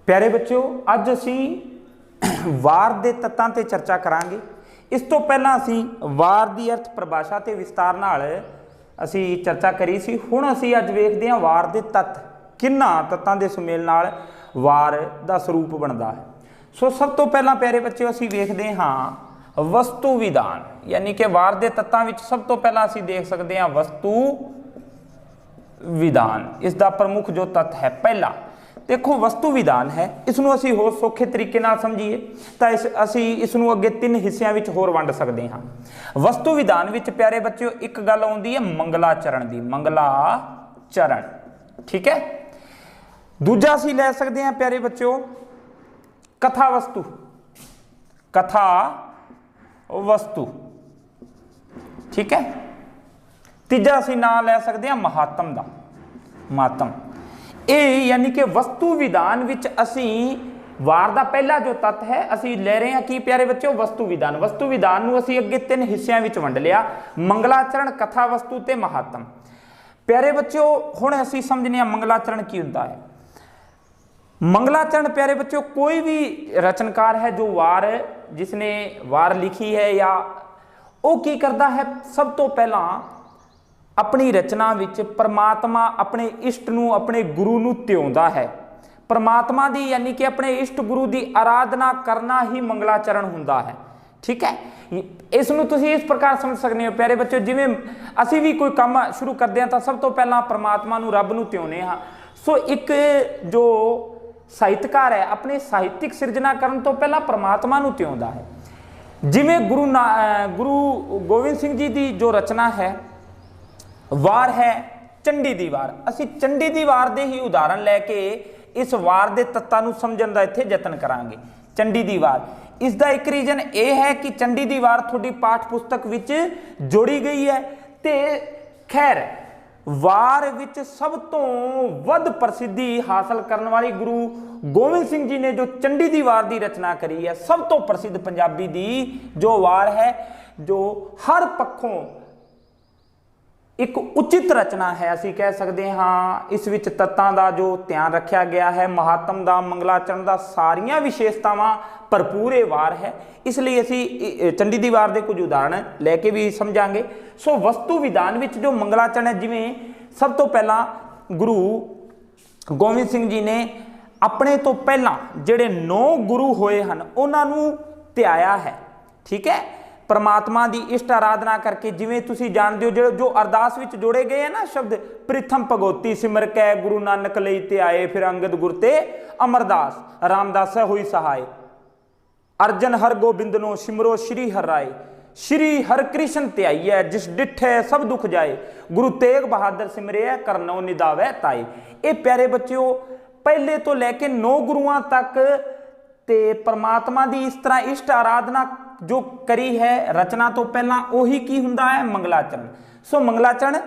प्यारे बच्चों अज असी वार दे तत्तां ते चर्चा करांगे। इस तो पहला असी वार दी अर्थ परिभाषा ते विस्तार नाल असी चर्चा करी सी। हुण असी अज वेखदे हां वार दे तत्त, किन्ना तत्तां दे सुमेल नाल वार दा स्वरूप बनदा है। सो सब तो पहला प्यारे बच्चों असी वेखदे हां वस्तु विधान, यानी कि वार दे तत्तां विच सब तो पहला असी देख सकते हैं वस्तु विधान। इसका प्रमुख जो तत्त है पहला देखो वस्तु विधान है। इसनूं असी होर सौखे तरीके नाल समझीए तां असी इसनूं अगे तीन हिस्सिਆਂ विच होर वंड सकते हाँ। वस्तु विधान विच प्यारे बच्चों एक गल आउंदी है मंगलाचरण दी, मंगलाचरण, ठीक है। दूजा असी लै सकते हैं प्यारे बच्चों कथा वस्तु, कथा वस्तु, ठीक है। तीजा असी नाम लै सकते हैं महात्म दा, महात्म। ये यानी कि वस्तु विधान विच असी वार दा पहला जो तत्त है असी ले रहे हैं कि प्यारे बच्चों वस्तु विधान। वस्तु विधान नूं असी अगे तीन हिस्सिਆਂ विच वंड लिया, मंगलाचरण, कथा वस्तु ते महात्म। प्यारे बच्चों हुण असी समझने मंगलाचरण की हुंदा है। मंगलाचरण प्यारे बच्चों कोई भी रचनकार है जो वार जिसने वार लिखी है या वो की करता है, सब तो पहला अपनी रचना विच परमात्मा अपने इष्ट नूं अपने गुरु नूं ध्याउंदा है। परमात्मा दी यानी कि अपने इष्ट गुरु की आराधना करना ही मंगलाचरण हुंदा है, ठीक है। इस नूं तुसीं इस प्रकार समझ सकते हो प्यारे बच्चों, जिवें असीं भी कोई काम शुरू करते हैं तो सब तो पहला परमात्मा नूं रब नूं ध्याउने हाँ। सो एक जो साहित्यकार है अपने साहित्यिक सिरजना करन तो पहला परमात्मा नूं ध्याउंदा है। जिवें गुरु गोविंद सिंह जी की जो रचना है वार है चंडी दी वार। असी चंडी दी वार दे ही उदाहरण लैके इस वार दे तत्तां नूं समझण दा इत्थे यतन करांगे। चंडी दी वार इसदा एक रीजन यह है कि चंडी दी वार थोड़ी पाठ पुस्तक विच जोड़ी गई है। ते खैर वार विच सब तो वध प्रसिद्धि हासिल करने वाली गुरु गोविंद सिंह जी ने जो चंडी दी वार दी रचना करी है, सब तो प्रसिद्ध पंजाबी दी जो वार है, जो हर पक्षों एक उचित रचना है। असी कह सकते हाँ इस विच तत्तां दा जो ध्यान रखा गया है, महात्म दा, मंगलाचरण दा, सारियां विशेषतावां भरपूर ये वार है। इसलिए असी चंडी दी वार दे कुछ उदाहरण लैके भी समझांगे। सो वस्तु विधान विच जो मंगलाचरण है, जिवें सब तो पहला गुरु गोविंद सिंह जी ने अपने तो पहला जिहड़े 9 गुरु होए हन उन्हां नूं ध्याया है, ठीक है। परमात्मा की इष्ट आराधना करके जिवें तुसीं जानदे हो जो अरदास विच जोड़े गए हैं ना शब्द, प्रथम भगवती सिमर कै गुरु नानक लई ध्याए, फिर अंगद गुर ते अमरदास, रामदास होई सहाय, अर्जन हर गोबिंदनो सिमरो श्री हर राय, श्री हर कृष्ण ध्याइए जिस डिठे सब दुख जाए, गुरु तेग बहादुर सिमरिए करनो निदावे ताई। ये प्यारे बच्चों पहले तो लैके 9 गुरुआं तक ते परमात्मा की इस तरह इष्ट आराधना जो करी है रचना तो पहला उही की हुंदा है मंगलाचरण। सो मंगलाचरण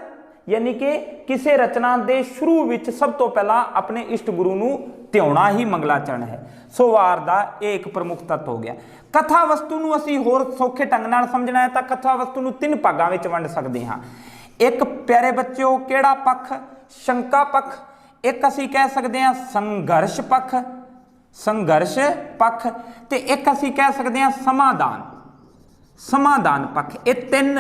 यानी कि किसी रचना के शुरू विच सब तो पहला अपने इष्ट गुरु नूं ध्याउणा ही मंगलाचरण है। सो वार दा एक प्रमुख तत्त हो गया। कथा वस्तु नूं असीं होर सौखे ढंग नाल समझना है तो कथा वस्तु नूं 3 भागां विच वंड सकदे हां। एक प्यारे बच्चों किहड़ा पक्ष, शंका पक्ष, एक असीं कह सकते हैं संघर्ष पक्ष, संघर्ष पक्ष, ते एक असी कह सकते हैं समाधान, समाधान पक्ष। ये 3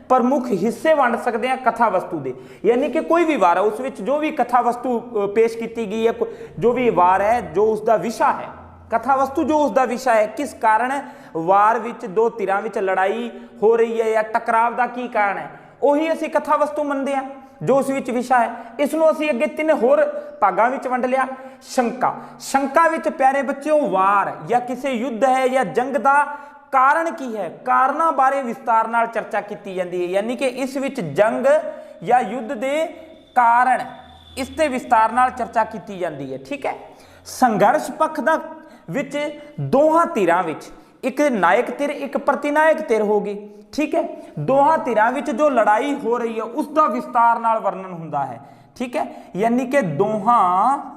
प्रमुख हिस्से वंड सकते हैं कथा वस्तु दे। यानी कि कोई भी वार है उस विच जो भी कथा वस्तु पेश की गई है, जो भी वार है जो उसका विषय है, कथा वस्तु जो उसका विषय है, किस कारण वार विच 2 धिरां विच लड़ाई हो रही है या टकराव का की कारण है, उही असी कथा वस्तु मनते हैं जो उस विच विषय है। इसनूं असीं अगे 3 होर भागां विच वंड लिया। शंका, शंका विच प्यारे बच्चों वार या किसी युद्ध है या जंग का कारण की है, कारणों बारे विस्तार नाल चर्चा की जाती है। यानी कि इस विच जंग या युद्ध के कारण इस ते विस्तार नाल चर्चा की जाती है, ठीक है। संघर्ष पक्ष दा विच दोहां धिरां विच एक नायक धिर एक प्रतिनायक धिर होगी, ठीक है। दोहां धिरां विच जो लड़ाई हो रही है उसका विस्तार नाल वर्णन हुंदा है, ठीक है। यानी कि दोहां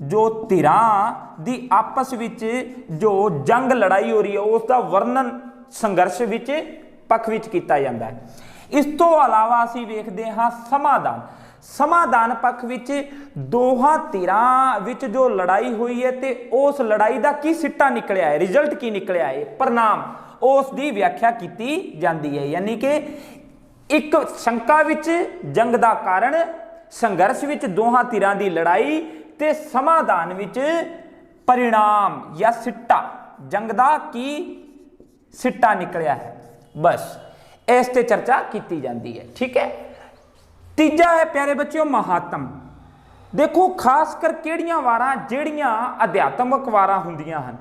जो धिरां दी आपस विच जो जंग लड़ाई हो रही है उसका वर्णन संघर्ष विच पक्ष विच कीता जांदा है। इस तो अलावा असीं वेखदे हां समाधान। समाधान पक्ष विच दोहां धिरां विच जो लड़ाई हुई है ते उस लड़ाई का की सिट्टा निकलिया है, रिजल्ट की निकलिया है, परिणाम उस दी व्याख्या की जाती है। यानी कि एक शंका विच जंग का कारण, संघर्ष विच दोहां धिरां दी लड़ाई ते समाधान विच परिणाम या सिट्टा, जंग का की सिट्टा निकलिया है। बस इस ते चर्चा की जाती है। ठीक है। तीजा है प्यारे बच्चों महात्म। देखो खास कर किहड़ियां वारां जिहड़ियां अध्यात्मक वारां हुंदियां हन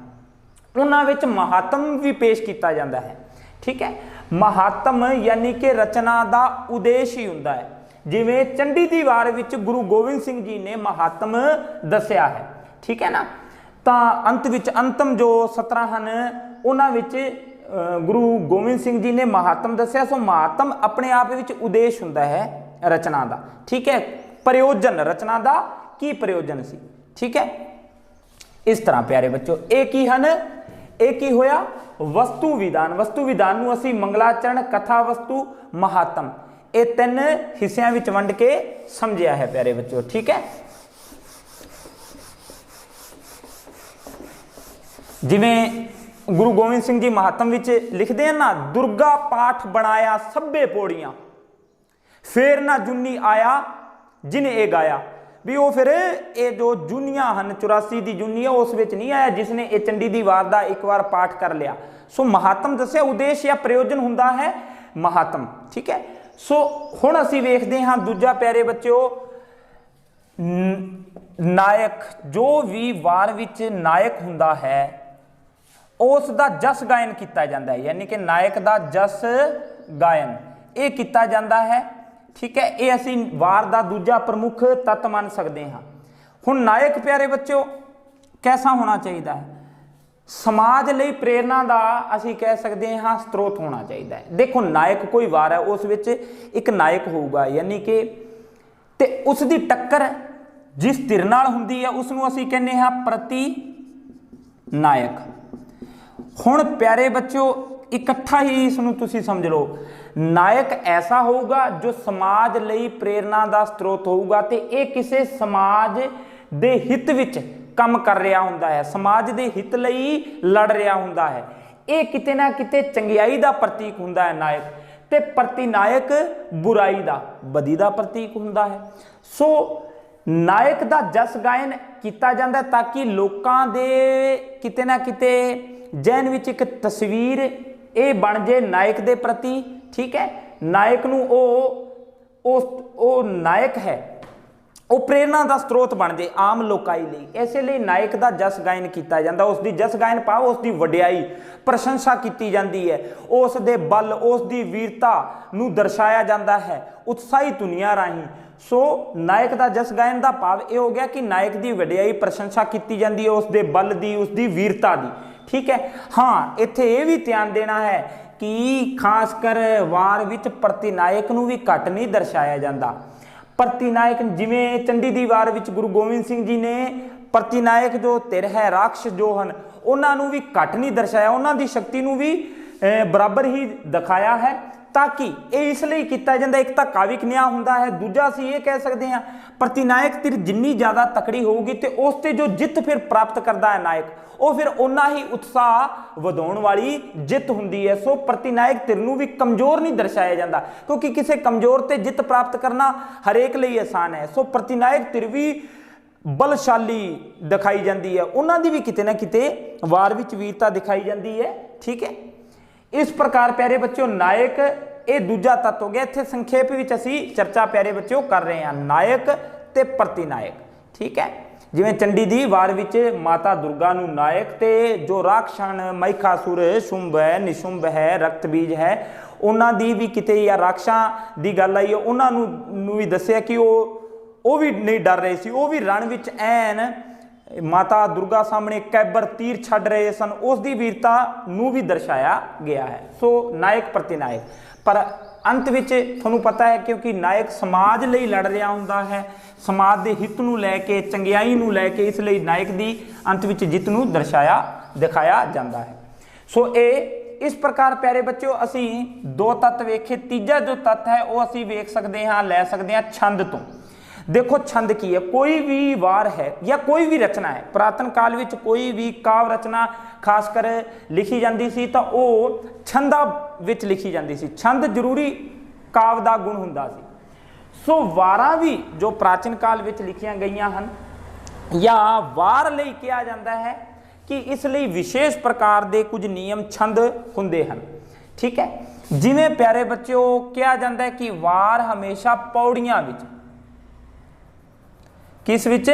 उन्हां विच महात्म भी पेश किया जाता है। ठीक है। महात्म यानी कि रचना का उद्देश्य ही हुंदा है। जिवें चंडी दी वार विच गुरु गोबिंद सिंह जी ने महात्म दस्या है। ठीक है ना। तां अंत विच अंतम जो 17 हन उन्हां विच गुरु गोबिंद सिंह जी ने महात्म दस्या। सो महात्म अपने आप विच उद्देश्य हुंदा है रचना का। ठीक है। प्रयोजन रचना का की प्रयोजन सी। ठीक है। इस तरह प्यारे बच्चों एक ही हन, एक ही होया वस्तु विधान। वस्तु विधान नूं असीं मंगलाचरण, कथा वस्तु, महात्म ये 3 हिस्सियां विच वंड के समझिया है प्यारे बच्चों। ठीक है। जिवें गुरु गोबिंद सिंह जी महात्म विच लिखते हैं ना, दुर्गा पाठ बनाया सभे पौड़ियां, फिर ना जुन्नी आया जिन्हें ए गाया। भी वो फिर ये जो जुनियां हन 84 दी जुनी है उस विच नहीं आया जिसने ये चंडी दी वार दा एक बार पाठ कर लिया। सो महात्म दस्या उद्देश्य या प्रयोजन हुंदा है महात्म। ठीक है। सो हुण असीं वेखदे हां दूजा प्यारे बच्चों नायक। जो भी वार विच नायक हुंदा है उस दा जस गायन किया जाता है। यानी कि नायक दा जस गायन ये किया जाता है। ठीक है। ये असी वार दा दूजा प्रमुख तत्व मान सकते हाँ। हुण नायक प्यारे बच्चों कैसा होना चाहिए है? समाज लई प्रेरणा का असी कह सकते हाँ स्त्रोत होना चाहिए है। देखो नायक कोई वार है उस विच एक नायक होगा, यानी कि ते उसकी टक्कर जिस धिर नाल हुंदी है उसनूं असी कहने हाँ प्रति नायक। हुण प्यारे बच्चों इकट्ठा ही इसनूं तुसीं समझ लो, नायक ऐसा होगा जो समाज लई प्रेरणा का स्त्रोत होगा ते ये किसी समाज दे हित विच काम कर रहा हुंदा है, समाज दे हित लई लड़ रहा हुंदा है। ये किते ना किते चंगियाई का प्रतीक हुंदा है नायक, ते प्रतिनायक बुराई का बदी का प्रतीक हुंदा है। सो नायक का जस गायन किया जाता है ताकि लोकां दे किते ना किते जहन विच एक तस्वीर ये बन जाए नायक दे प्रति। ठीक है। नायक नूं ओ नायक है वो प्रेरणा का स्त्रोत बन जाए आम लोकाई लई। इसलिए नायक का जस गायन किया जाता, उसकी जस गायन पाओ उसकी वडियाई प्रशंसा की जाती है, उस दे बल उसकी वीरता नूं दर्शाया जाता है उत्साही धुनियां राही। सो नायक का जस गायन का भाव यह हो गया कि नायक की वडियाई प्रशंसा की जाती है उसके बल की, उसकी वीरता की। ठीक है। हाँ इत्थे ये भी ध्यान देना है कि खासकर वार विच प्रतिनायक नूं भी घट नहीं दर्शाया जाता। प्रतिनायक जिवें चंडी दी वार विच गुरु गोबिंद सिंह जी ने प्रतिनायक जो धिर है राक्षस जो हन उन्हां नूं भी घट नहीं दर्शाया, उन्हां दी शक्ति नूं भी बराबर ही दिखाया है ताकि ये इसलिए किया जाता। एक तो काविक न्याय हुंदा है, दूजा असीं ये कह सकते हैं प्रतिनायक धिर जिन्नी ज़्यादा तकड़ी होगी तो उस ते जो जित फिर प्राप्त करता है नायक वो फिर उन्ना ही उत्साह वधाउण वाली जित हुंदी है। सो प्रतिनायक धिर नूं भी कमजोर नहीं दर्शाया जाता क्योंकि किसी कमजोर ते जित प्राप्त करना हरेक लिए आसान है। सो प्रतिनायक धिर भी बलशाली दिखाई जाती है, उन्हां दी भी किते ना किते वार विच वीरता दिखाई जाती है। ठीक है। इस प्रकार प्यारे बच्चों नायक ये दूजा तत्व हो गया। इत्थे संक्षेप विच असीं चर्चा प्यारे बच्चों कर रहे हैं नायक ते प्रतिनायक। ठीक है। जिवें चंडी दी वार विच माता दुर्गा नूं नायक ते जो राक्षण महिषासुर शुंभ है, निशुंभ है, रक्तबीज है उन्हां दी भी किते या राक्षां दी गल आई है, उन्हां नूं भी दस्सिया कि वो भी नहीं डर रहे सी, वो भी रण विच ऐन माता दुर्गा सामने कैबर तीर छड़ रहे सन, उसकी वीरता नूं भी दर्शाया गया है। सो नायक प्रतिनायक पर अंत विच तुहानूं पता है क्योंकि नायक समाज लई लड़ रहा हुंदा है, समाज के हित नूं लैके चंगियाई नूं लैके, इसलिए नायक दी अंत विच जित नूं दर्शाया दिखाया जाता है। सो ये इस प्रकार प्यारे बच्चों असी दो तत्व वेखे। तीजा जो तत्व है वह असी वेख सकते हाँ लै सकते हैं छंद तो। देखो छंद की है, कोई भी वार है या कोई भी रचना है, पुरातन काल विच कोई भी काव्य रचना खासकर लिखी जाती सी तो वो छंदा विच लिखी जाती सी। छंद जरूरी काव्य का गुण हुंदा सी। सो वारां भी जो प्राचीन काल विच लिखियां गईयां हन या वार लई कहा जाता है कि इसलिए विशेष प्रकार के कुछ नियम छंद हुंदे हन। ठीक है, जिवें प्यारे बच्चों कहा जाता है कि वार हमेशा पौड़ियां विच, किस विच,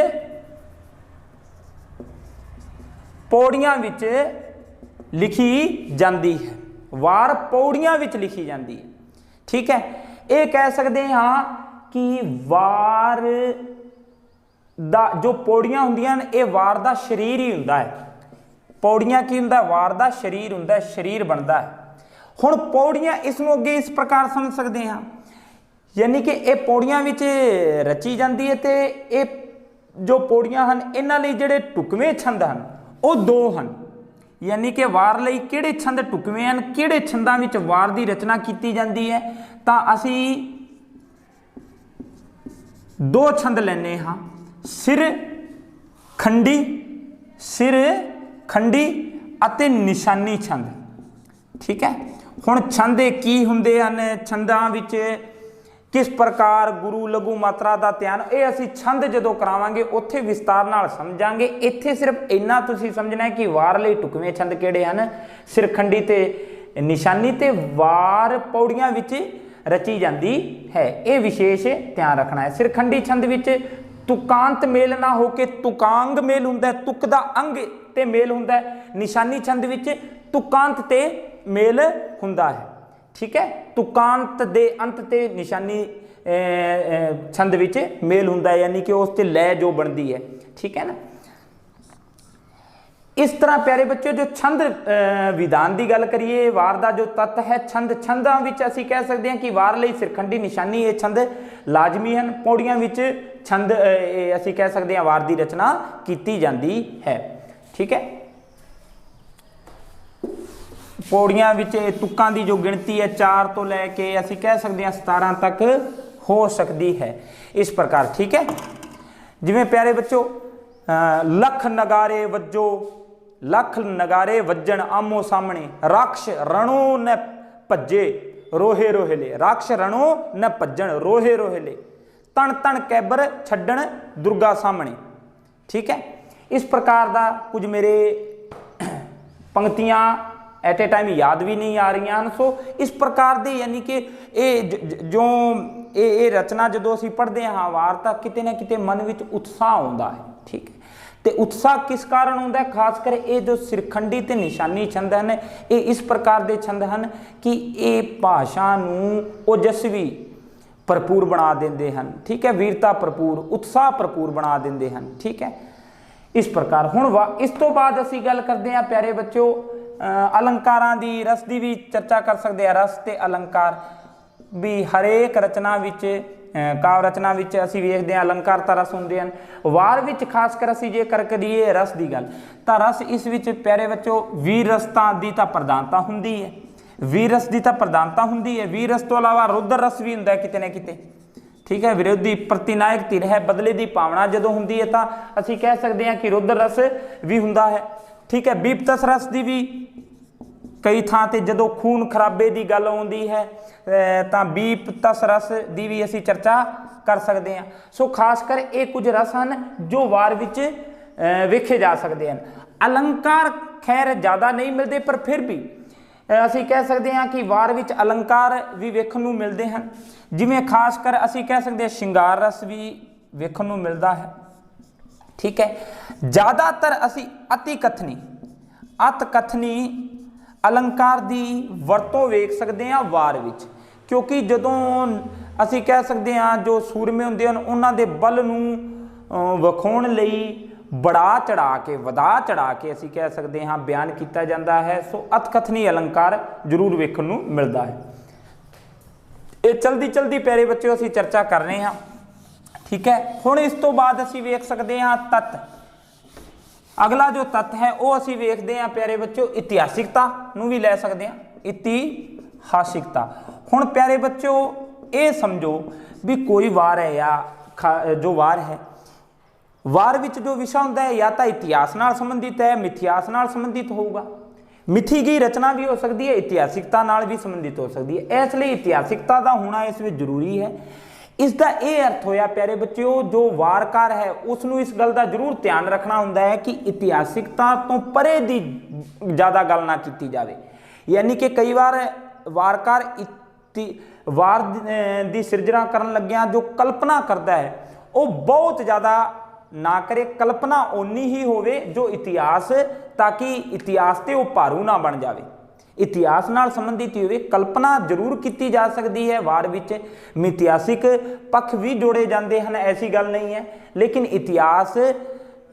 पौड़ियां विच लिखी जाती है। वार पौड़ियां विच लिखी जाती है। ठीक है, ये कह सकते हाँ कि वार दा जो पौड़ियां हुंदियां ने ये वार दा शरीर ही हुंदा है। पौड़ियां की हुंदा, वार दा शरीर हुंदा, शरीर बनता है। हुण पौड़ियां इसनूं अगे इस प्रकार समझ सकते हैं, यानी कि ये पौड़ियां विच रची जाती है। तो ये जो पौड़ियां हैं इन्हां लई जिहड़े ढुकवें छंद हैं वो दो हैं, यानी कि वार लई किहड़े छंद ढुकवें हैं, किहड़े छंदां विच वार की रचना की जाती है। तो असीं दो छंद लैने हाँ, सिर खंडी, सिर खंडी अते निशानी छंद। ठीक है, हुण छंद की हुंदे हन, छंदां विच किस प्रकार गुरु लघु मात्रा का ध्यान, ये असीं छंद जदों करावांगे उत्थे विस्तार नाल समझांगे। इत्थे सिर्फ इन्ना तुसीं समझना है कि वार लई ढुकवें छंद किहड़े हन, सिरखंडी ते निशानी ते वार पौड़ियां विच रची जाती है, ये विशेष ध्यान रखना है। सिरखंडी छंद विच तुकांत मेल ना होके तुकांग मेल हुंदा है, तुक दा अंग ते मेल हुंदा है। निशानी छंद विच तुकांत ते मेल हुंदा है। ठीक है, तुकांत दे अंत ते निशानी छंद विच मेल हुंदा है, यानी कि उस ते लय जो बनती है। ठीक है ना, इस तरह प्यारे बच्चों जो छंद विधान की गल करिए, वार का जो तत्त है छंद, छंदां विच असीं कह सकते हैं कि वार लई सिरखंडी निशानी ये छंद लाजमी हैं। पौड़ियां विच छंद असीं कह सकते हैं वार की रचना की जाती है। ठीक है, पौड़ियां विच तुक्कां की जो गिनती है 4 तो लैके असीं कह सकते हैं 17 तक हो सकती है, इस प्रकार। ठीक है, जिवें प्यारे बच्चों लख नगारे वज्जो, लख नगारे वज्जण आमो सामने, राक्ष रणों न भज्जे रोहे रोहेले, राक्ष रणों न भज्जण रोहे रोहेले, तन तन कैबर छड्डण दुर्गा सामने। ठीक है, इस प्रकार का कुछ मेरे पंक्तियां एट ए टाइम याद भी नहीं आ रही हैं। सो इस प्रकार दे यानी कि जो ये रचना जो असीं पढ़ते हाँ वार तां किते ना किते मन विच उत्साह आउंदा है। ठीक है, तो उत्साह किस कारण होता है, खासकर ये जो सिरखंडी ते निशानी छंद हैं ये इस प्रकार के छंद हैं कि ये भाषा नूं ओजस्वी भरपूर बना देंदे हैं। ठीक है, वीरता भरपूर, उत्साह भरपूर बना देंदे हैं। ठीक है, इस प्रकार हुण इस तो बाद असीं गल करते हैं प्यारे बच्चों अलंकारां दी, रस की भी चर्चा कर सकते हैं। रस ते अलंकार भी हरेक रचना विच, काव्य रचना विच असीं वेखदे हां अलंकार तां रस हुंदे हन। वार विच खासकर असीं जे कर करिए रस की गल तां रस इस विच प्यारे बच्चों वीर रसता दी तां प्रधानता हुंदी है, वीर रस की तां प्रधानता हुंदी है। वीर रस तो इलावा रुद्र रस भी हुंदा है किते ना किते। ठीक है, विरोधी प्रतिनायक धिर है, बदले की भावना जदों हुंदी है तां असीं कह सकते हैं कि रुद्र रस भी हुंदा है। ठीक है, बीपतस रस की भी कई थां ते जदों खून खराबे की गल आउंदी है तां बीपतस रस की भी असीं चर्चा कर सकते हैं। सो खासकर ये कुछ रस हैं जो वार विच वेखे जा सकते हैं। अलंकार खैर ज़्यादा नहीं मिलते, पर फिर भी असीं कह सकते हैं कि वार विच अलंकार भी वेखण नूं मिलते हैं। जिवें खासकर असीं कह सकते हैं श्रृंगार रस भी वेखण नूं मिलता है। ठीक है, ज़्यादातर असीं अति कथनी, अत कथनी अलंकार की वरतों वेख सकते हैं वार विच, क्योंकि जदों असीं कह सकते हैं जो सूरमे हुंदे हन उन्हां दे बल नूं विखाउण लई बढ़ा चढ़ा के, वधा चढ़ा के असीं कह सकते हैं बयान किया जाता है। सो अत कथनी अलंकार जरूर वेखण नूं मिलता है। ये चलदी चलदी प्यारे बच्चों असीं चर्चा कर रहे हैं। ठीक है, हुण इस तो बाद असीं वेख सकते हैं तत्त। अगला जो तत्त है वह असीं वेखदे हैं प्यारे बच्चों इतिहासिकता नूं भी लै सकते हैं, इतिहासिकता। हुण प्यारे बच्चों ये समझो भी कोई वार है या ਜੋ ਵਾਰ ਹੈ, ਵਾਰ ਵਿੱਚ ਜੋ ਵਿਸ਼ਾ ਹੁੰਦਾ ਹੈ ਜਾਂ ਤਾਂ ਇਤਿਹਾਸ ਨਾਲ ਸੰਬੰਧਿਤ ਹੈ, ਮਿਥਿਹਾਸ ਨਾਲ ਸੰਬੰਧਿਤ ਹੋਊਗਾ। ਮਿਥੀ ਗਈ ਰਚਨਾ ਵੀ ਹੋ ਸਕਦੀ ਹੈ, ਇਤਿਹਾਸਿਕਤਾ ਨਾਲ ਵੀ ਸੰਬੰਧਿਤ ਹੋ ਸਕਦੀ ਹੈ। ਇਸ ਲਈ ਇਤਿਹਾਸਿਕਤਾ ਦਾ ਹੋਣਾ ਇਸ ਵਿੱਚ ਜ਼ਰੂਰੀ ਹੈ। ਇਸ ਦਾ ਇਹ ਅਰਥ ਹੋਇਆ ਪਿਆਰੇ ਬੱਚਿਓ, ਜੋ ਵਾਰਕਾਰ ਹੈ ਉਸ ਨੂੰ ਇਸ ਗੱਲ ਦਾ ਜ਼ਰੂਰ ਧਿਆਨ ਰੱਖਣਾ ਹੁੰਦਾ ਹੈ ਕਿ ਇਤਿਹਾਸਿਕਤਾ ਤੋਂ ਪਰੇ ਦੀ ਜ਼ਿਆਦਾ ਗੱਲ ਨਾ ਕੀਤੀ ਜਾਵੇ। ਯਾਨੀ ਕਿ ਕਈ ਵਾਰ ਵਾਰਕਾਰ ਵਾਰ ਦੀ ਸਿਰਜਣਾ ਕਰਨ ਲੱਗਿਆਂ ਜੋ ਕਲਪਨਾ ਕਰਦਾ ਹੈ ਉਹ ਬਹੁਤ ਜ਼ਿਆਦਾ ਨਾ ਕਰੇ, ਕਲਪਨਾ ਓਨੀ ਹੀ ਹੋਵੇ ਜੋ ਇਤਿਹਾਸ, ਤਾਂ ਕਿ ਇਤਿਹਾਸ ਤੇ ਉਹ ਭਾਰੂ ਨਾ ਬਣ ਜਾਵੇ। ਇਤਿਹਾਸ ਨਾਲ ਸੰਬੰਧਿਤ ਹੋਵੇ, ਕਲਪਨਾ ਜ਼ਰੂਰ ਕੀਤੀ ਜਾ ਸਕਦੀ ਹੈ ਵਾਰ ਵਿੱਚ, ਮਿਥਿਹਾਸਿਕ ਪੱਖ ਵੀ ਜੋੜੇ ਜਾਂਦੇ ਹਨ, ਐਸੀ ਗੱਲ ਨਹੀਂ ਹੈ, ਲੇਕਿਨ ਇਤਿਹਾਸ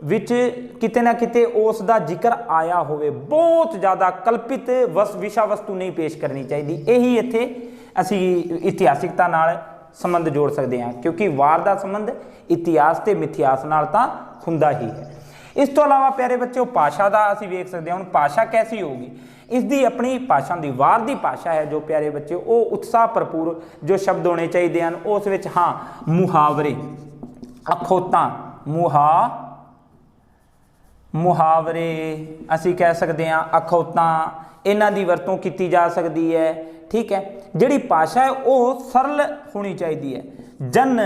ਵਿੱਚ ਕਿਤੇ ਨਾ ਕਿਤੇ ਉਸ ਦਾ ਜ਼ਿਕਰ ਆਇਆ ਹੋਵੇ। ਬਹੁਤ ਜ਼ਿਆਦਾ ਕਲਪਿਤ ਵਿਸ਼ਾ ਵਸਤੂ ਨਹੀਂ ਪੇਸ਼ ਕਰਨੀ ਚਾਹੀਦੀ। ਇਹੀ ਇੱਥੇ ਅਸੀਂ ਇਤਿਹਾਸਿਕਤਾ ਨਾਲ ਸੰਬੰਧ ਜੋੜ ਸਕਦੇ ਹਾਂ, ਕਿਉਂਕਿ ਵਾਰ ਦਾ ਸੰਬੰਧ ਇਤਿਹਾਸ ਤੇ ਮਿਥਿਹਾਸ ਨਾਲ ਤਾਂ ਹੁੰਦਾ ਹੀ ਹੈ। ਇਸ ਤੋਂ ਇਲਾਵਾ ਪਿਆਰੇ ਬੱਚਿਓ, ਭਾਸ਼ਾ ਦਾ ਅਸੀਂ ਵੇਖ ਸਕਦੇ ਹਾਂ। ਹੁਣ ਭਾਸ਼ਾ ਕੈਸੀ ਹੋਊਗੀ, ਇਸ ਦੀ ਆਪਣੀ ਭਾਸ਼ਾ ਦੀ, ਵਾਰ ਦੀ ਭਾਸ਼ਾ ਹੈ ਜੋ ਪਿਆਰੇ ਬੱਚੇ, ਉਹ ਉਤਸ਼ਾਹ ਭਰਪੂਰ ਜੋ ਸ਼ਬਦ ਹੋਣੇ ਚਾਹੀਦੇ ਹਨ। ਉਸ ਵਿੱਚ ਹਾਂ ਮੁਹਾਵਰੇ, ਅਖੌਤਾਂ, ਮੁਹਾਵਰੇ ਅਸੀਂ ਕਹਿ ਸਕਦੇ ਹਾਂ, ਅਖੌਤਾਂ, ਇਹਨਾਂ ਦੀ ਵਰਤੋਂ ਕੀਤੀ ਜਾ ਸਕਦੀ ਹੈ। ਠੀਕ ਹੈ, ਜਿਹੜੀ ਭਾਸ਼ਾ ਹੈ ਉਹ ਸਰਲ ਹੋਣੀ ਚਾਹੀਦੀ ਹੈ, ਜਨ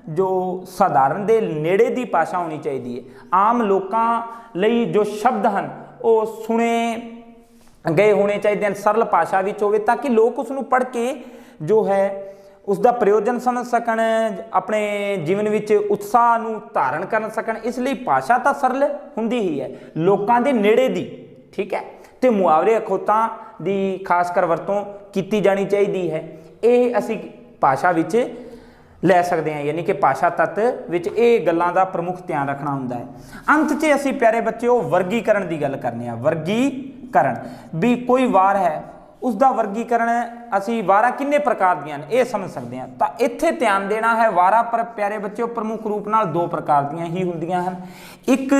ਜੋ ਸਧਾਰਨ ਦੇ ਨੇੜੇ ਦੀ ਭਾਸ਼ਾ ਹੋਣੀ ਚਾਹੀਦੀ ਹੈ। ਆਮ ਲੋਕਾਂ ਲਈ ਜੋ ਸ਼ਬਦ ਹਨ ਉਹ ਸੁਣੇ ਗਏ ਹੋਣੇ ਚਾਹੀਦੇ ਹਨ, ਸਰਲ ਭਾਸ਼ਾ ਵਿੱਚ ਹੋਵੇ, ਤਾਂ ਕਿ ਲੋਕ ਉਸ ਨੂੰ ਪੜ੍ਹ ਕੇ ਜੋ ਹੈ ਉਸ ਦਾ ਪ੍ਰਯੋਜਨ ਸਮਝ ਸਕਣ, ਆਪਣੇ ਜੀਵਨ ਵਿੱਚ ਉਤਸ਼ਾਹ ਨੂੰ ਧਾਰਨ ਕਰ ਸਕਣ। ਇਸ ਲਈ ਭਾਸ਼ਾ ਤਾਂ ਸਰਲ ਹੁੰਦੀ ਹੀ ਹੈ, ਲੋਕਾਂ ਦੇ ਨੇੜੇ ਦੀ। ਠੀਕ ਹੈ, ਤੇ ਮੁਹਾਵਰੇ, ਅਖੌਤਾਂ ਦੀ ਖਾਸ ਕਰ ਵਰਤੋਂ ਕੀਤੀ ਜਾਣੀ ਚਾਹੀਦੀ ਹੈ। ਇਹ ਅਸੀਂ ਭਾਸ਼ਾ ਵਿੱਚ ਲੈ ਸਕਦੇ ਹਾਂ, ਯਾਨੀ ਕਿ ਭਾਸ਼ਾ ਤੱਤ ਵਿੱਚ ਇਹ ਗੱਲਾਂ ਦਾ ਪ੍ਰਮੁੱਖ ਧਿਆਨ ਰੱਖਣਾ ਹੁੰਦਾ ਹੈ। ਅੰਤ 'ਚ ਅਸੀਂ ਪਿਆਰੇ ਬੱਚਿਓ ਵਰਗੀਕਰਨ ਦੀ ਗੱਲ ਕਰਨੀ ਆ। ਵਰਗੀਕਰਨ ਵੀ ਕੋਈ ਵਾਰ ਹੈ, ਉਸ ਦਾ ਵਰਗੀਕਰਨ ਅਸੀਂ ਵਾਰਾਂ ਕਿੰਨੇ ਪ੍ਰਕਾਰ ਦੀਆਂ ਹਨ ਇਹ ਸਮਝ ਸਕਦੇ ਹਾਂ। ਤਾਂ ਇੱਥੇ ਧਿਆਨ ਦੇਣਾ ਹੈ, ਵਾਰਾਂ ਪਰ ਪਿਆਰੇ ਬੱਚਿਓ ਪ੍ਰਮੁੱਖ ਰੂਪ ਨਾਲ ਦੋ ਪ੍ਰਕਾਰ ਦੀਆਂ ਹੀ ਹੁੰਦੀਆਂ ਹਨ। ਇੱਕ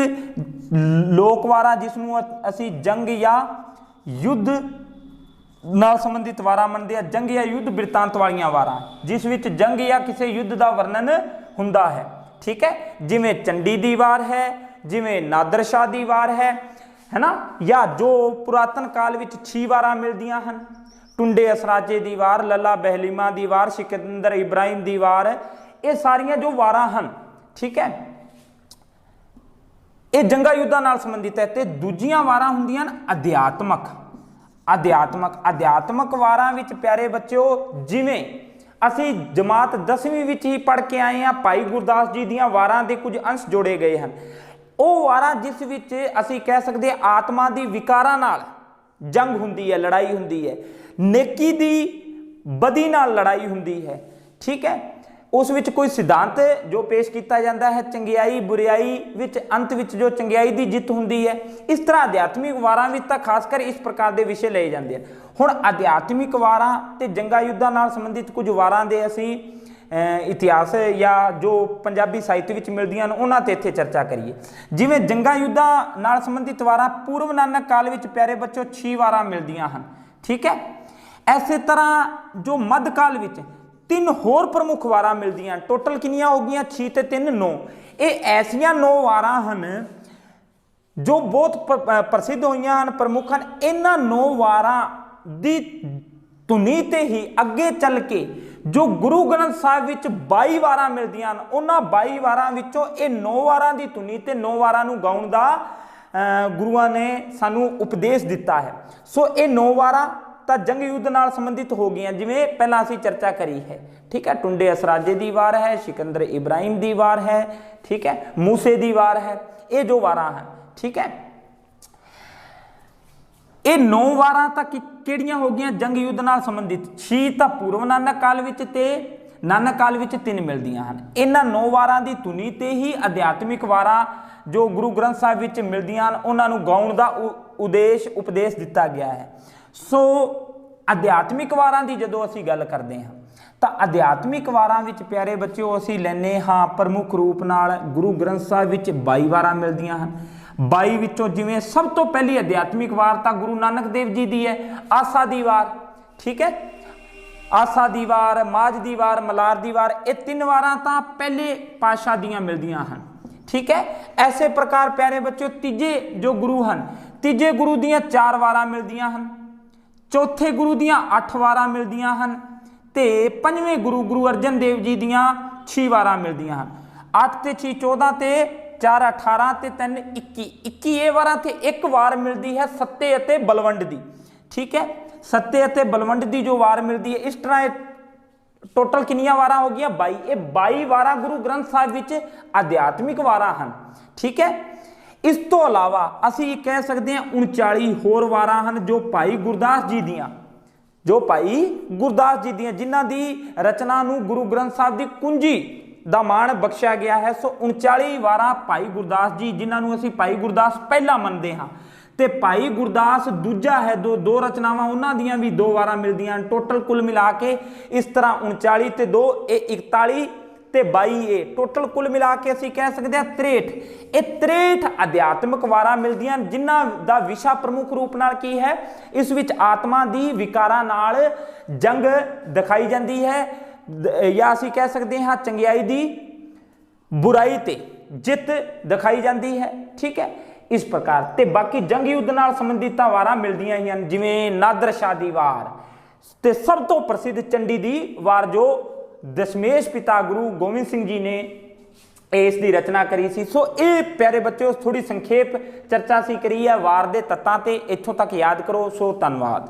ਲੋਕ ਵਾਰਾਂ, ਜਿਸ ਨੂੰ ਅਸੀਂ ਜੰਗ ਜਾਂ ਯੁੱਧ ਨਾਲ ਸੰਬੰਧਿਤ ਵਾਰਾਂ ਮੰਨਦੇ ਆ। ਜੰਗ ਜਾਂ ਯੁੱਧ ਬਿਰਤਾਂਤ ਵਾਲੀਆਂ ਵਾਰਾਂ, ਜਿਸ ਵਿੱਚ ਜੰਗ ਜਾਂ ਕਿਸੇ ਯੁੱਧ ਦਾ ਵਰਣਨ ਹੁੰਦਾ ਹੈ। ਠੀਕ ਹੈ, ਜਿਵੇਂ ਚੰਡੀ ਦੀ ਵਾਰ ਹੈ, ਜਿਵੇਂ ਨਾਦਰ ਸ਼ਾਹ ਦੀ ਵਾਰ ਹੈ ਨਾ, ਜਾਂ ਜੋ ਪੁਰਾਤਨ ਕਾਲ ਵਿੱਚ 6 ਵਾਰਾਂ ਮਿਲਦੀਆਂ ਹਨ, ਟੁੰਡੇ ਅਸਰਾਜੇ ਦੀ ਵਾਰ, ਲੱਲਾ ਬਹਿਲੀਮਾ ਦੀ ਵਾਰ, ਸਿਕੰਦਰ ਇਬਰਾਹਿਮ ਦੀ ਵਾਰ, ਇਹ ਸਾਰੀਆਂ ਜੋ ਵਾਰਾਂ ਹਨ। ਠੀਕ ਹੈ, ਇਹ ਜੰਗਾ ਯੁੱਧਾਂ ਨਾਲ ਸੰਬੰਧਿਤ ਹੈ। ਤੇ ਦੂਜੀਆਂ ਵਾਰਾਂ ਹੁੰਦੀਆਂ ਹਨ ਅਧਿਆਤਮਕ ਵਾਰਾਂ ਵਿੱਚ ਪਿਆਰੇ ਬੱਚਿਓ, ਜਿਵੇਂ ਅਸੀਂ ਜਮਾਤ 10ਵੀਂ ਵਿੱਚ ਹੀ ਪੜ੍ਹ ਕੇ ਆਏ ਹਾਂ, ਭਾਈ ਗੁਰਦਾਸ ਜੀ ਦੀਆਂ ਵਾਰਾਂ ਦੇ ਕੁਝ ਅੰਸ਼ ਜੋੜੇ ਗਏ ਹਨ। ਉਹ ਵਾਰਾਂ ਜਿਸ ਵਿੱਚ ਅਸੀਂ ਕਹਿ ਸਕਦੇ ਆਤਮਾ ਦੀ ਵਿਕਾਰਾਂ ਨਾਲ ਜੰਗ ਹੁੰਦੀ ਹੈ, ਲੜਾਈ ਹੁੰਦੀ ਹੈ, ਨੇਕੀ ਦੀ ਬਦੀ ਨਾਲ ਲੜਾਈ ਹੁੰਦੀ ਹੈ। ਠੀਕ ਹੈ, ਉਸ ਵਿੱਚ ਕੋਈ ਸਿਧਾਂਤ ਜੋ ਪੇਸ਼ ਕੀਤਾ ਜਾਂਦਾ ਹੈ, ਚੰਗਿਆਈ ਬੁਰਿਆਈ ਵਿੱਚ ਅੰਤ ਵਿੱਚ ਜੋ ਚੰਗਿਆਈ ਦੀ ਜਿੱਤ ਹੁੰਦੀ ਹੈ। ਇਸ ਤਰ੍ਹਾਂ ਅਧਿਆਤਮਿਕ ਵਾਰਾਂ ਵਿੱਚ ਤਾਂ ਖਾਸ ਕਰ ਇਸ ਪ੍ਰਕਾਰ ਦੇ ਵਿਸ਼ੇ ਲਏ ਜਾਂਦੇ ਹਨ। ਹੁਣ ਅਧਿਆਤਮਿਕ ਵਾਰਾਂ ਤੇ ਜੰਗਾ ਯੁੱਧਾਂ ਨਾਲ ਸੰਬੰਧਿਤ ਕੁਝ ਵਾਰਾਂ ਦੇ ਅਸੀਂ ਇਤਿਹਾਸ ਜਾਂ ਜੋ ਪੰਜਾਬੀ ਸਾਹਿਤ ਵਿੱਚ ਮਿਲਦੀਆਂ ਹਨ ਉਹਨਾਂ ਤੇ ਇੱਥੇ ਚਰਚਾ ਕਰੀਏ। ਜਿਵੇਂ ਜੰਗਾ ਯੁੱਧਾਂ ਨਾਲ ਸੰਬੰਧਿਤ ਵਾਰਾਂ ਪੂਰਵ ਨਾਨਕ ਕਾਲ ਵਿੱਚ ਪਿਆਰੇ ਬੱਚੋ 6 ਵਾਰਾਂ ਮਿਲਦੀਆਂ ਹਨ। ਠੀਕ ਹੈ, ਐਸੇ ਤਰ੍ਹਾਂ ਜੋ ਮੱਧ ਕਾਲ ਵਿੱਚ 3 ਹੋਰ ਪ੍ਰਮੁੱਖ ਵਾਰਾਂ ਮਿਲਦੀਆਂ। ਟੋਟਲ ਕਿੰਨੀਆਂ ਹੋ ਗਈਆਂ? 6 ਤੇ 3 9। ਇਹ ਐਸੀਆਂ 9 ਵਾਰਾਂ ਹਨ ਜੋ ਬਹੁਤ ਪ੍ਰਸਿੱਧ ਹੋਈਆਂ ਹਨ, ਪ੍ਰਮੁੱਖ ਹਨ। ਇਹਨਾਂ 9 ਵਾਰਾਂ ਦੀ ਧੁਨੀ ਤੇ ਹੀ ਅੱਗੇ ਚੱਲ ਕੇ ਜੋ ਗੁਰੂ ਗ੍ਰੰਥ ਸਾਹਿਬ ਵਿੱਚ 22 ਵਾਰਾਂ ਮਿਲਦੀਆਂ ਹਨ, ਉਹਨਾਂ 22 ਵਾਰਾਂ ਵਿੱਚੋਂ ਇਹ 9 ਵਾਰਾਂ ਦੀ ਧੁਨੀ ਤੇ 9 ਵਾਰਾਂ ਨੂੰ ਗਾਉਣ ਦਾ ਗੁਰੂਆਂ ਨੇ ਸਾਨੂੰ ਉਪਦੇਸ਼ ਦਿੱਤਾ ਹੈ। ਸੋ ਇਹ 9 ਵਾਰਾਂ ਤਾਂ ਜੰਗ ਯੁੱਧ ਨਾਲ ਸੰਬੰਧਿਤ ਹੋ ਗਈਆਂ, ਜਿਵੇਂ ਪਹਿਲਾਂ ਅਸੀਂ ਚਰਚਾ ਕਰੀ ਹੈ। ਠੀਕ ਹੈ, ਟੁੰਡੇ ਅਸਰਾਜੇ ਦੀ ਵਾਰ ਹੈ, ਸਿਕੰਦਰ ਇਬਰਾਹਿਮ ਦੀ ਵਾਰ ਹੈ, ਠੀਕ ਹੈ, ਮੂਸੇ ਦੀ ਵਾਰ ਹੈ, ਇਹ ਜੋ ਵਾਰਾਂ ਹਨ। ਠੀਕ ਹੈ, ਇਹ 9 ਵਾਰਾਂ ਤਾਂ ਕਿਹੜੀਆਂ ਹੋ ਗਈਆਂ? ਜੰਗ ਯੁੱਧ ਨਾਲ ਸੰਬੰਧਿਤ। 6 ਤਾਂ ਪੂਰਵ ਨਾਨਕ ਕਾਲ ਵਿੱਚ ਤੇ ਨਾਨਕ ਕਾਲ ਵਿੱਚ 3 ਮਿਲਦੀਆਂ ਹਨ। ਇਹਨਾਂ 9 ਵਾਰਾਂ ਦੀ ਧੁਨੀ ਤੇ ਹੀ ਅਧਿਆਤਮਿਕ ਵਾਰਾਂ ਜੋ ਗੁਰੂ ਗ੍ਰੰਥ ਸਾਹਿਬ ਵਿੱਚ ਮਿਲਦੀਆਂ ਹਨ ਉਹਨਾਂ ਨੂੰ ਗਾਉਣ ਦਾ ਉਪਦੇਸ਼ ਦਿੱਤਾ ਗਿਆ ਹੈ। ਸੋ ਅਧਿਆਤਮਿਕ ਵਾਰਾਂ ਦੀ ਜਦੋਂ ਅਸੀਂ ਗੱਲ ਕਰਦੇ ਹਾਂ ਤਾਂ ਅਧਿਆਤਮਿਕ ਵਾਰਾਂ ਵਿੱਚ ਪਿਆਰੇ ਬੱਚਿਓ ਅਸੀਂ ਲੈਂਦੇ ਹਾਂ ਪ੍ਰਮੁੱਖ ਰੂਪ ਨਾਲ ਗੁਰੂ ਗ੍ਰੰਥ ਸਾਹਿਬ ਵਿੱਚ 22 ਵਾਰਾਂ ਮਿਲਦੀਆਂ ਹਨ। 22 ਵਿੱਚੋਂ ਜਿਵੇਂ ਸਭ ਤੋਂ ਪਹਿਲੀ ਅਧਿਆਤਮਿਕ ਵਾਰ ਤਾਂ ਗੁਰੂ ਨਾਨਕ ਦੇਵ ਜੀ ਦੀ ਹੈ, ਆਸਾ ਦੀ ਵਾਰ। ਠੀਕ ਹੈ, ਆਸਾ ਦੀ ਵਾਰ, ਮਾਝ ਦੀ ਵਾਰ, ਮਲਾਰ ਦੀ ਵਾਰ, ਇਹ 3 ਵਾਰਾਂ ਤਾਂ ਪਹਿਲੇ ਪਾਤਸ਼ਾਹ ਦੀਆਂ ਮਿਲਦੀਆਂ ਹਨ। ਠੀਕ ਹੈ। ਐਸੇ ਪ੍ਰਕਾਰ ਪਿਆਰੇ ਬੱਚਿਓ ਤੀਜੇ ਜੋ ਗੁਰੂ ਹਨ, ਤੀਜੇ ਗੁਰੂ ਦੀਆਂ 4 ਵਾਰਾਂ ਮਿਲਦੀਆਂ ਹਨ, ਚੌਥੇ ਗੁਰੂ ਦੀਆਂ 8 ਵਾਰਾਂ ਮਿਲਦੀਆਂ ਹਨ ਤੇ ਪੰਜਵੇਂ ਗੁਰੂ ਗੁਰੂ ਅਰਜਨ ਦੇਵ ਜੀ ਦੀਆਂ 6 ਵਾਰਾਂ ਮਿਲਦੀਆਂ ਹਨ। 8 ਤੇ 6 14 ਤੇ 4 18 ਤੇ 3 21, 21 ਇਹ ਵਾਰਾਂ ਤੇ ਇੱਕ ਵਾਰ ਮਿਲਦੀ ਹੈ ਸੱਤੇ ਅਤੇ ਬਲਵੰਡ ਦੀ। ਠੀਕ ਹੈ। ਸੱਤੇ ਅਤੇ ਬਲਵੰਡ ਦੀ ਜੋ ਵਾਰ ਮਿਲਦੀ ਹੈ, ਇਸ ਤਰ੍ਹਾਂ ਟੋਟਲ ਕਿੰਨੀਆਂ ਵਾਰਾਂ ਹੋ ਗਈਆਂ? 22। ਇਹ 22 ਵਾਰਾਂ ਗੁਰੂ ਗ੍ਰੰਥ ਸਾਹਿਬ ਵਿੱਚ ਅਧਿਆਤਮਿਕ ਵਾਰਾਂ ਹਨ। ਠੀਕ ਹੈ। ਇਸ ਤੋਂ ਇਲਾਵਾ ਅਸੀਂ ਕਹਿ ਸਕਦੇ ਹਾਂ 39 ਹੋਰ ਵਾਰਾਂ ਹਨ ਜੋ ਭਾਈ ਗੁਰਦਾਸ ਜੀ ਦੀਆਂ, ਜਿਨ੍ਹਾਂ ਦੀ ਰਚਨਾ ਨੂੰ ਗੁਰੂ ਗ੍ਰੰਥ ਸਾਹਿਬ ਦੀ ਕੁੰਜੀ ਦਾ ਮਾਣ ਬਖਸ਼ਿਆ ਗਿਆ ਹੈ। ਸੋ 39 ਵਾਰਾਂ ਭਾਈ ਗੁਰਦਾਸ ਜੀ, ਜਿਨ੍ਹਾਂ ਨੂੰ ਅਸੀਂ ਭਾਈ ਗੁਰਦਾਸ ਪਹਿਲਾ ਮੰਨਦੇ ਹਾਂ, ਤੇ ਭਾਈ ਗੁਰਦਾਸ ਦੂਜਾ ਹੈ। ਦੋ ਰਚਨਾਵਾਂ ਉਹਨਾਂ ਦੀਆਂ ਵੀ 2 ਵਾਰਾਂ ਮਿਲਦੀਆਂ ਹਨ। ਟੋਟਲ ਕੁੱਲ ਮਿਲਾ ਕੇ ਇਸ ਤਰ੍ਹਾਂ 39 ਤੇ 2 ਇਹ 41 ਤੇ 22 ਇਹ ਟੋਟਲ ਕੁੱਲ ਮਿਲਾ ਕੇ ਅਸੀਂ ਕਹਿ ਸਕਦੇ ਹਾਂ 63। ਇਹ 63 ਅਧਿਆਤਮਿਕ ਵਾਰਾਂ ਮਿਲਦੀਆਂ, ਜਿਨ੍ਹਾਂ ਦਾ ਵਿਸ਼ਾ ਪ੍ਰਮੁੱਖ ਰੂਪ ਨਾਲ ਕੀ ਹੈ? ਇਸ ਵਿੱਚ ਆਤਮਾ ਦੀ ਵਿਕਾਰਾਂ ਨਾਲ ਜੰਗ ਦਿਖਾਈ ਜਾਂਦੀ ਹੈ, ਜਾਂ ਅਸੀਂ ਕਹਿ ਸਕਦੇ ਹਾਂ ਚੰਗਿਆਈ ਦੀ ਬੁਰਾਈ ਤੇ ਜਿੱਤ ਦਿਖਾਈ ਜਾਂਦੀ ਹੈ। ਠੀਕ ਹੈ। ਇਸ ਪ੍ਰਕਾਰ ਤੇ ਬਾਕੀ ਜੰਗ ਯੁੱਧ ਨਾਲ ਸੰਬੰਧਿਤ ਵਾਰਾਂ ਮਿਲਦੀਆਂ ਹੀ ਹਨ, ਜਿਵੇਂ ਨਾਦਰ ਸ਼ਾਹ ਦੀ ਵਾਰ ਤੇ ਸਭ ਤੋਂ ਪ੍ਰਸਿੱਧ ਚੰਡੀ ਦੀ ਵਾਰ, ਜੋ ਦਸ਼ਮੇਸ਼ ਪਿਤਾ ਗੁਰੂ ਗੋਬਿੰਦ ਸਿੰਘ ਜੀ ਨੇ ਇਸ ਦੀ ਰਚਨਾ ਕਰੀ ਸੀ। ਸੋ ਇਹ ਪਿਆਰੇ ਬੱਚਿਓ ਥੋੜੀ ਸੰਖੇਪ ਚਰਚਾ ਸੀ ਕਰੀ ਹੈ ਵਾਰ ਦੇ ਤੱਤਾਂ ਤੇ, ਇੱਥੋਂ ਤੱਕ ਯਾਦ ਕਰੋ। ਸੋ ਧੰਨਵਾਦ।